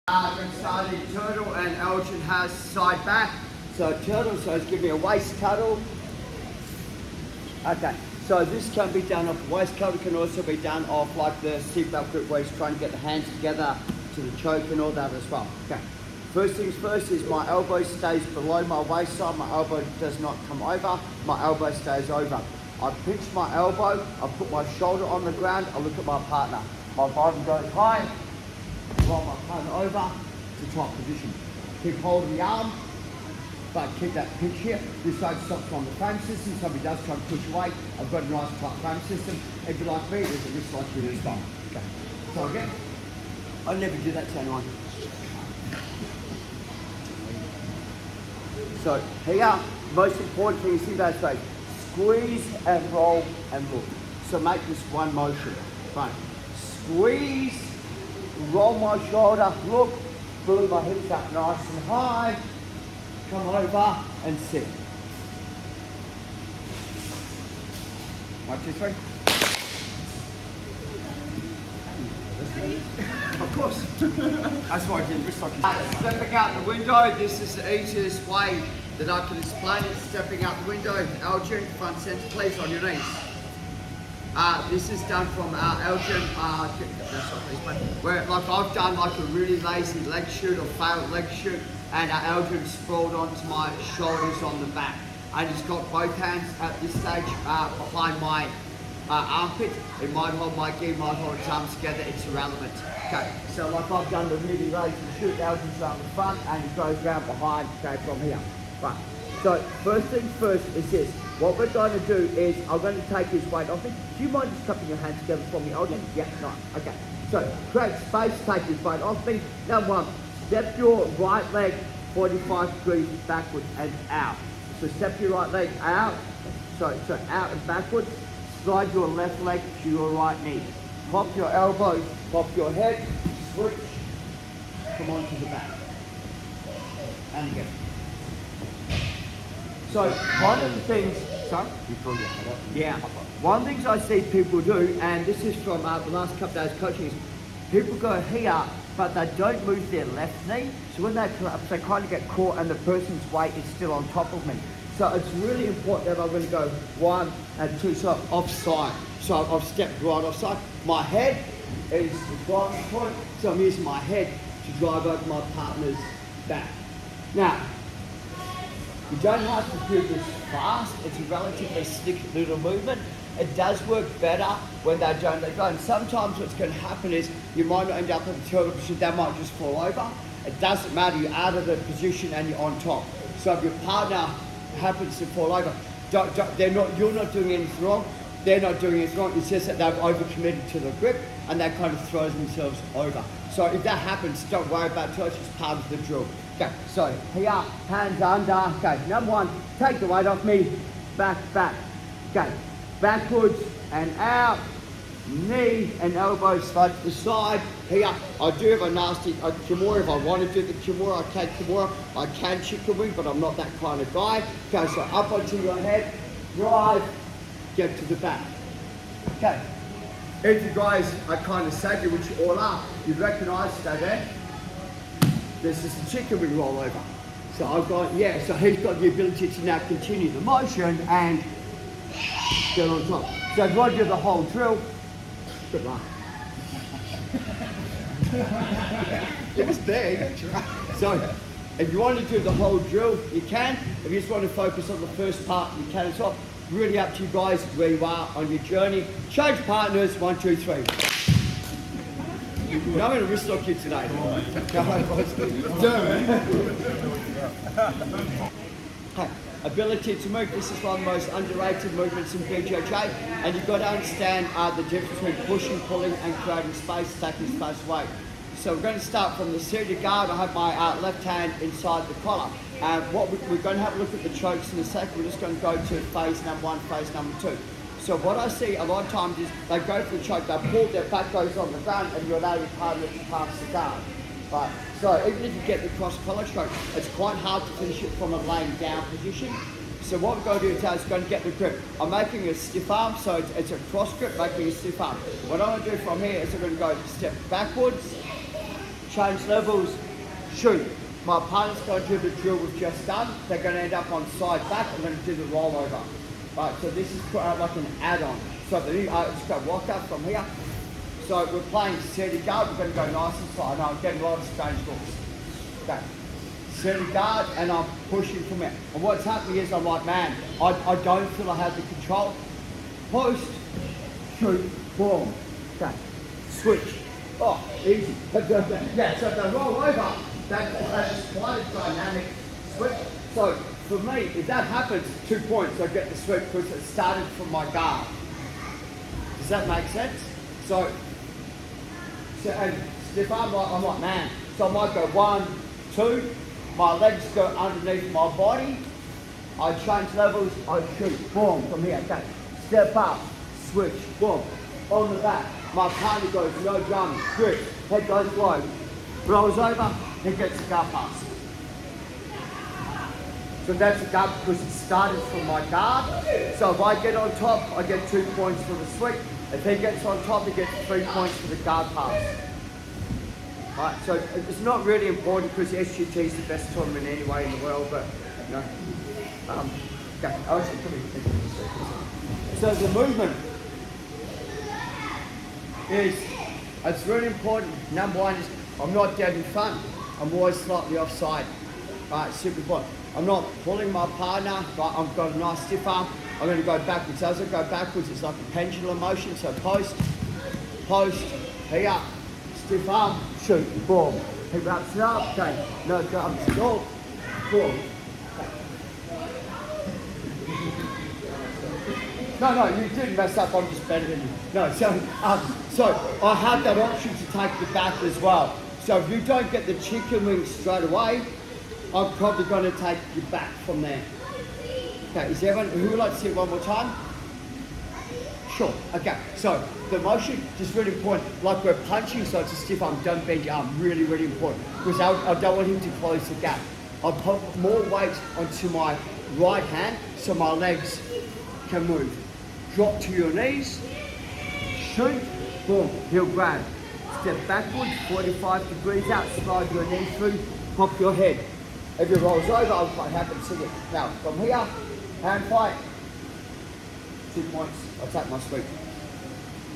I'm going to start in turtle, and Elgin has side back. So turtle, so it's giving me a waist cuddle. Okay, so this can be done off waist cuddle, can also be done off like the seatbelt grip where he's trying to get the hands together to the choke and all that as well. Okay, first things first is my elbow stays below my waist side, my elbow does not come over, my elbow stays over. I pinch my elbow, I put my shoulder on the ground, I look at my partner. My bottom goes high, roll my partner over to top position. Keep hold of the arm, but keep that pinch here. This side stops on the frame system. Somebody does try to push away. I've got a nice tight frame system. If you're like me, there's a wrist like you this time. Okay. So again, I never do that to anyone. So here, most important thing is see that space. Squeeze and roll and look. So make this one motion. Fine. Squeeze, roll my shoulder, look, pull my hips up nice and high. Come over and sit. 1, 2, 3. Of course. That's why I did wrist lock. Stepping out the window, this is the easiest way that I can explain it. Stepping out the window, Elgin, front center, please, on your knees. This is done from Elgin, where like I've done like a really lazy leg shoot or failed leg shoot, and Elgin sprawled onto my shoulders on the back. And he's got both hands at this stage behind my armpit. It might hold my gi, might hold his arms together, it's irrelevant. Okay, so like I've done the really lazy shoot, Elgin's around the front and he goes around behind, okay, from here. Right, so first things first is this. What we're going to do is, I'm going to take his weight off him. Do you mind just cupping your hands together for me, Elgin? Yeah, no, okay. So, create space, take his weight off me. Number one, step your right leg 45 degrees backwards and out. So step your right leg out, so out and backwards. Slide your left leg to your right knee. Pop your elbow, pop your head, switch, come on to the back. And again. So one of the things, sorry? Yeah. One of the things I see people do, and this is from the last couple of days coaching, is people go here, but they don't move their left knee. So when they collapse, they kind of get caught and the person's weight is still on top of me. So it's really important that I'm going to go 1 and 2, so offside. So I've stepped right offside. My head is the driving point, so I'm using my head to drive over my partner's back. Now, you don't have to do this fast. It's a relatively slick little movement. It does work better when they don't let go. And sometimes what's going to happen is you might not end up in the turtle position, they might just fall over. It doesn't matter, you're out of the position and you're on top. So if your partner happens to fall over, you're not doing anything wrong, they're not doing anything wrong, it's just that they've overcommitted to the grip and they kind of throw themselves over. So if that happens, don't worry about it, it's just part of the drill. Okay, so here, hands under. Okay, number one, take the weight off me, back. Okay, backwards and out, knee and elbow slide to the side. Here, I do have a nasty Kimura. If I want to do the Kimura, I can Kimura. I can chicken wing, but I'm not that kind of guy. Okay, so up onto your head, drive, get to the back. Okay, if you guys are kind of savvy, which you all are, you recognise, stay there. This is the chicken wing roll over. So I've got, yeah, so he's got the ability to now continue the motion and get on top. So if you want to do the whole drill, good luck. It was big. So if you want to do the whole drill, you can. If you just want to focus on the first part, you can as well. Really up to you guys where you are on your journey. Change partners, 1, 2, 3. No, I'm going to wrist lock you today. Ability to move, this is one of the most underrated movements in BJJ, and you've got to understand the difference between pushing, pulling and creating space, taking space away. So we're going to start from the seated guard. I have my left hand inside the collar. We're going to have a look at the chokes in a second. We're just going to go to phase number 1, phase number 2. So what I see a lot of times is they go for the choke, they pull, their back goes on the ground and you allow your partner to pass the guard. Right. So even if you get the cross collar choke, it's quite hard to finish it from a laying down position. So what we're going to do now is going to get the grip. I'm making a stiff arm, so it's a cross grip, making a stiff arm. What I'm going to do from here is I'm going to go step backwards, change levels, shoot. My partner's going to do the drill we've just done. They're going to end up on side back. I'm going to do the rollover. Right, so this is like an add-on. So just go walk up from here. So we're playing steady guard. We're going to go nice and slow. I know I'm getting a lot of strange looks. Okay. Steady guard, and I'm pushing from here. And what's happening is I'm like, man, I don't feel I have the control. Post, shoot, boom. Okay. Switch. Oh, easy. Yeah, so they roll over. That's quite a dynamic switch. So for me, if that happens, 2 points, I get the switch because it started from my guard. Does that make sense? So and if I'm like, man, so I might go 1, 2, my legs go underneath my body, I change levels, I shoot, boom, from here, okay. Step up, switch, boom, on the back. My partner goes, no drums, grip, head goes low, rolls over, he gets the guard pass. So that's the guard because it started from my guard. So if I get on top, I get 2 points for the switch. If he gets on top, he gets 3 points for the guard pass. Right, so it's not really important because SGT is the best tournament anyway in the world, but you know. Okay, so the movement is, it's really important. Number one is I'm not dead in front. I'm always slightly offside. Right, super important. I'm not pulling my partner, but I've got a nice stiff arm. I'm going to go backwards. As I go backwards, it's like a pendulum motion. So post, here, stiff arm, shoot, boom. He wraps it up, okay. No drums, go, boom. No, you didn't mess up. I'm just better than you. No, so I have that option to take the back as well. So if you don't get the chicken wings straight away, I'm probably going to take you back from there. Okay, is everyone, who would like to see it one more time? Sure, okay. So the motion is really important. Like we're punching, so it's a stiff arm, don't bend your arm, really, really important. Because I don't want him to close the gap. I'll put more weight onto my right hand so my legs can move. Drop to your knees, shoot, boom, he'll grab. Step backwards, 45 degrees out, slide your knee through, pop your head. If he rolls over, I'll quite happy to see it. Now, from here, hand fight, 2 points, I'll take my sweep.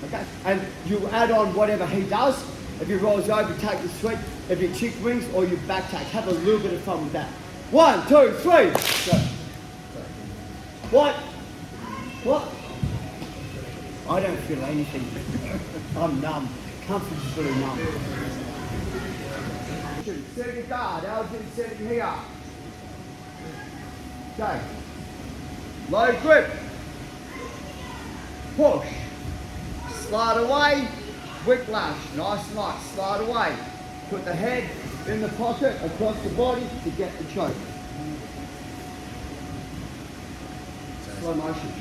Okay? And you add on whatever he does. If he rolls over, take the sweep. If you chick wings or you back take, have a little bit of fun with that. 1, 2, 3. Go. What? I don't feel anything. I'm numb. Comfortably numb. Second guard, Elgin sitting here. Okay. Low grip. Push. Slide away. Whiplash. Nice and light. Slide away. Put the head in the pocket across the body to get the choke. Slow motion.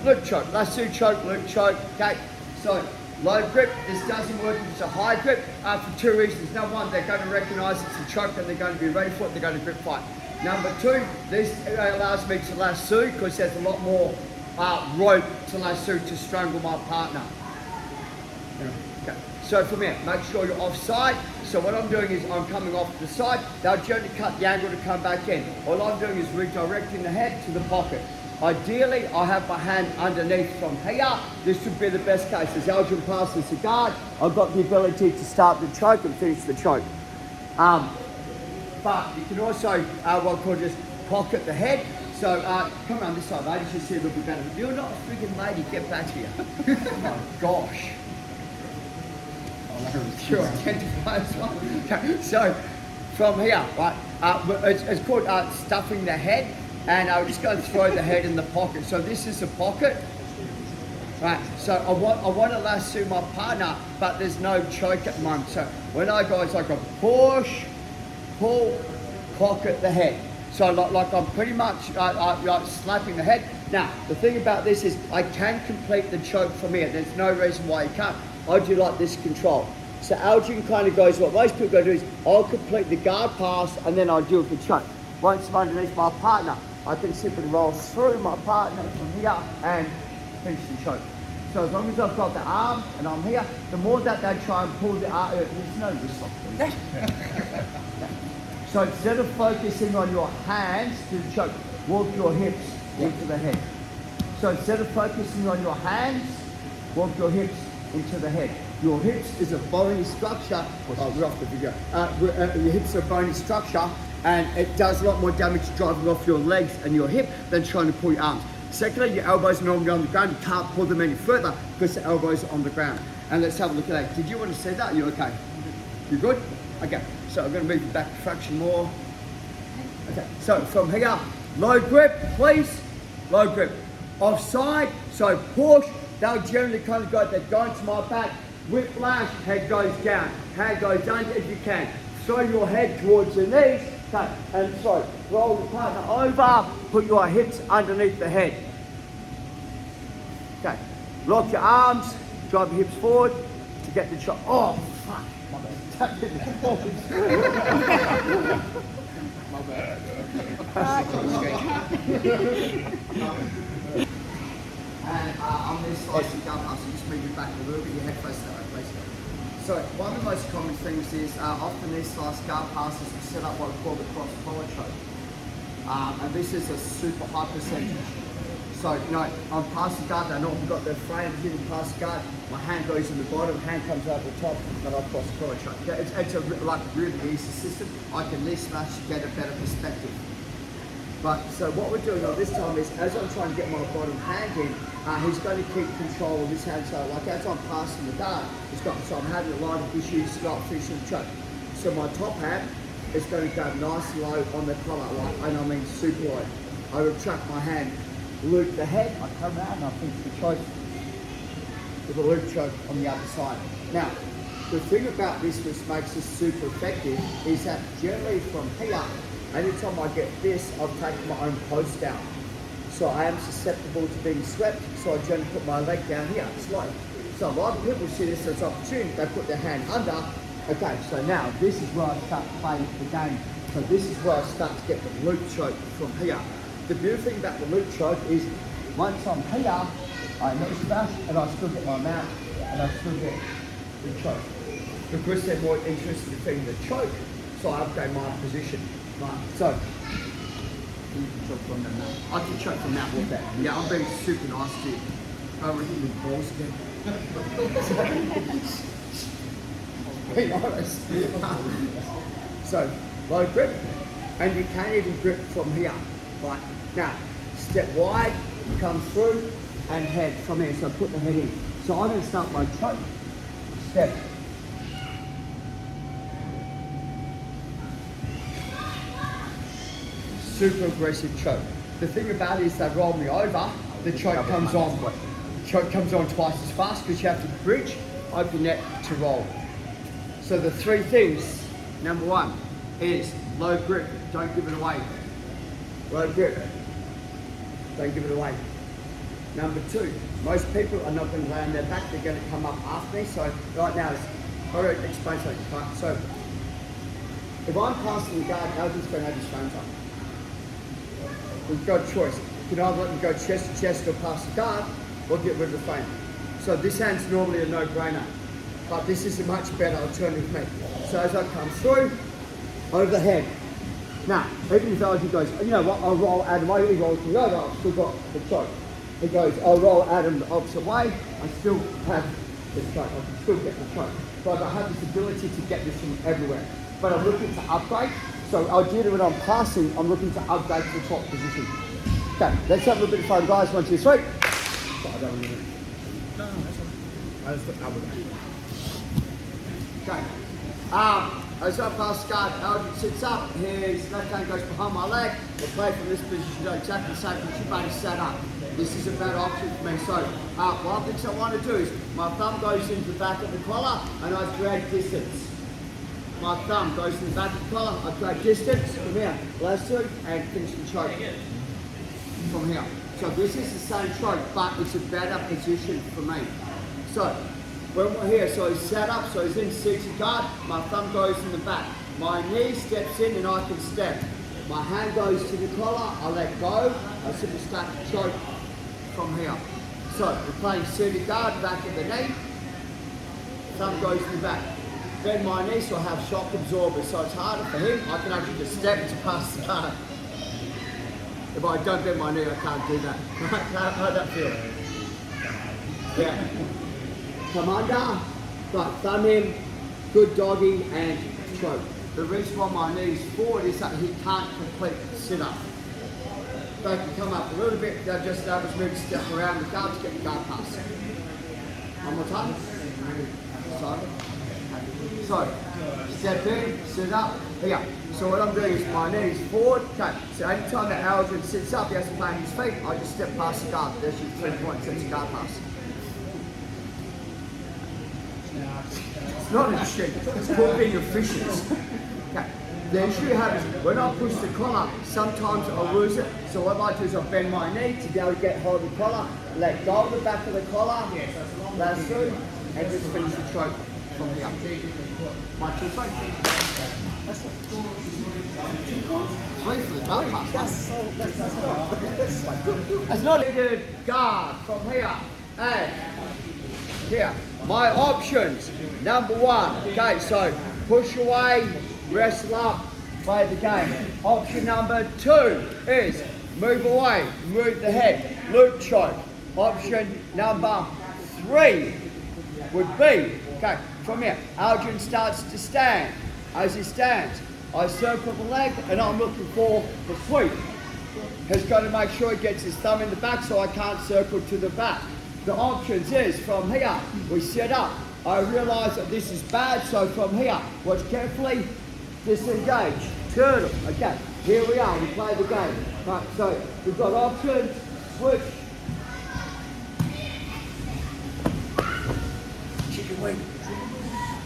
Loop choke. Lasso choke, loop choke. Okay. So low grip, this doesn't work if it's a high grip for 2 reasons. Number one, they're going to recognise it's a choke and they're going to be ready for it, they're going to grip fight. Number two, this allows me to lasso because there's a lot more rope to lasso to strangle my partner. Okay. So from here, make sure you're offside. So what I'm doing is I'm coming off the side, they'll gently cut the angle to come back in. All I'm doing is redirecting the head to the pocket. Ideally, I have my hand underneath from here. This would be the best case. As Elgin passes the guard, I've got the ability to start the choke and finish the choke. But you can also, what called just pocket the head. So come around this side, ladies, you see a little bit better. You're not a freaking lady, get back here. Oh my gosh. Sure, identify as well. Okay, so from here, right, it's called stuffing the head. And I'm just going to throw the head in the pocket. So this is the pocket. Right, so I want to lasso my partner, but there's no choke at the moment. So when I go, it's like a push, pull, pocket the head. So like I'm pretty much like slapping the head. Now, the thing about this is I can complete the choke from here. There's no reason why you can't. I do like this control. So Elgin kind of goes, what most people go do is I'll complete the guard pass and then I'll do it for choke. Once I'm underneath my partner, I can simply roll through my partner from here and finish the choke. So as long as I've got the arm and I'm here, the more that they try and pull the arm, there's no wrist lock. So instead of focusing on your hands to the choke, walk your hips into the head. So instead of focusing on your hands, walk your hips into the head. Your hips is a bony structure. Oh, we're off the video. Your hips are a bony structure, and it does a lot more damage driving off your legs and your hip than trying to pull your arms. Secondly, your elbows are normally on the ground. You can't pull them any further because the elbows are on the ground. And let's have a look at that. Did you want to say that? You okay? You good? Okay. So I'm going to move you back a fraction more. Okay. So from here, low grip, please. Low grip. Offside. So push. They'll generally kind of go. They're going to my back. Whiplash. Head goes down. Hand goes under if you can. Throw your head towards your knees. Okay. And so roll the partner over. Put your hips underneath the head. Okay. Lock your arms. Drive your hips forward to get the shot. Oh, fuck. My bad. Tap in the balls. My bad. And on this slice and jump up, so just move it back a little bit, your head close to that way, please. So one of the most common things is often these slice guard passes are set up what we call the cross collar choke. And this is a super high percentage. So, you know, on pass the guard, they're not got their frame hitting pass the guard, my hand goes in the bottom, hand comes over the top, and I cross collar choke. It's a really easy system. I can knee smash to get a better perspective. But so what we're doing on this time is, as I'm trying to get my bottom hand in, he's going to keep control of his hand. So like as I'm passing the guard, so I'm having a lot of issues not finishing the choke. So my top hand is going to go nice and low on the collar, and I mean super low. I retract my hand, loop the head, I come out and I finish the choke with a loop choke on the other side. Now, the thing about this which makes this super effective is that generally from here, anytime I get this, I've taken my own post down. So I am susceptible to being swept, so I generally put my leg down here, slow. So a lot of people see this as an opportunity, they put their hand under. Okay, so now this is where I start playing the game. So this is where I start to get the loop choke from here. The beautiful thing about the loop choke is, once I'm here, I knee smash and I still get my mount and I still get the choke. Because they're more interested in feeling the choke, so I upgrade my position. Right, so you can choke from that mount. I can choke from that with that. Yeah, I'm being super nice to you. I'm hitting the balls again. Be honest. So, low grip, and you can't even grip from here. Right, now, step wide, come through, and head from here. So put the head in. So I'm going to start my choke, step. Super aggressive choke. The thing about it is they roll me over, the choke comes on. The choke comes on twice as fast because you have to bridge, open net to roll. So the three things, number one is low grip, don't give it away. Low grip, don't give it away. Number two, most people are not going to lay on their back, they're going to come up after me. So right now, I'll explain something. Right? So if I'm passing the guard, Elgin's going to have his frames up. We've got a choice. You can either let them go chest to chest or pass the guard, or get rid of the frame. So this hand's normally a no-brainer, but this is a much better alternative for me. So as I come through, over the head. Now, even if Elgin goes, you know what, I'll roll Adam away, he rolls me over, I've still got the choke. He goes, I'll roll Adam the opposite way, I still have the choke, I can still get the choke. But I have this ability to get this from everywhere. But I'm looking to upgrade. So ideally when I'm passing, I'm looking to upgrade to the top position. Okay, let's have a little bit of fun, guys. 1, 2, 3. Okay. As I pass guard, Elgin sits up, his left hand goes behind my leg. We'll play from this position, exactly the same position, but he's set up. This is a better option for me. So, one of the things I want to do is, my thumb goes into the back of the collar, and I create distance. My thumb goes in the back of the collar, I create distance from here, last two, and finish the choke from here. So this is the same choke, but it's a better position for me. So when we're here, so he's set up, so he's in seated guard, my thumb goes in the back. My knee steps in and I can step. My hand goes to the collar, I let go, I simply start to choke from here. So we're playing seated guard, back of the knee, thumb goes to the back. Bend my knee so I have shock absorbers, so it's harder for him. I can actually just step to pass the guard. If I don't bend my knee, I can't do that. How'd that feel? Yeah. Come under, right, thumb in, good doggy, and choke. The reason why my knee's forward is that he can't complete the sit-up. They can come up a little bit, they'll just move to step around the guard to get the guard pass. One more time. So, step in, sit up, here. So what I'm doing is my knees forward. Okay, so anytime that Aldrin sits up, he has to plant his feet, I just step past the guard. There's your 3 points, that's your guard pass. It's not a cheat, it's called being efficient. Okay. The issue you have is when I push the collar, sometimes I lose it. So what I do is I bend my knee to be able to get hold of the collar, let go of the back of the collar, let it through, and just finish the choke from here. My two strokes. That's it. 3 for the guard pass. That's not a good guard from here and here. My options, number 1. Okay, so push away, wrestle up, play the game. Option number 2 is move away, move the head, loop choke. Option number 3 would be, okay, from here, Aldrin starts to stand. As he stands, I circle the leg and I'm looking for the sweep. He's got to make sure he gets his thumb in the back so I can't circle to the back. The options is from here, we set up. I realise that this is bad, so from here, watch carefully, disengage, turtle. Okay, here we are, we play the game. Right, so we've got option, switch. Chicken wing.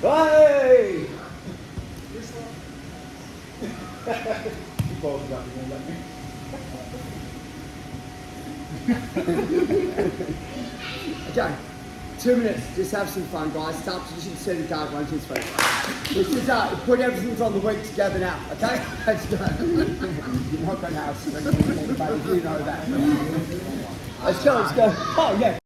Hey! Okay, 2 minutes, just have some fun, guys. Start position, set the guard, 1, 2, 3. Let's just put everything on the week together now, okay? Let's go. You're not going to have strength, but you know that. Let's go, let's go. Oh, yeah.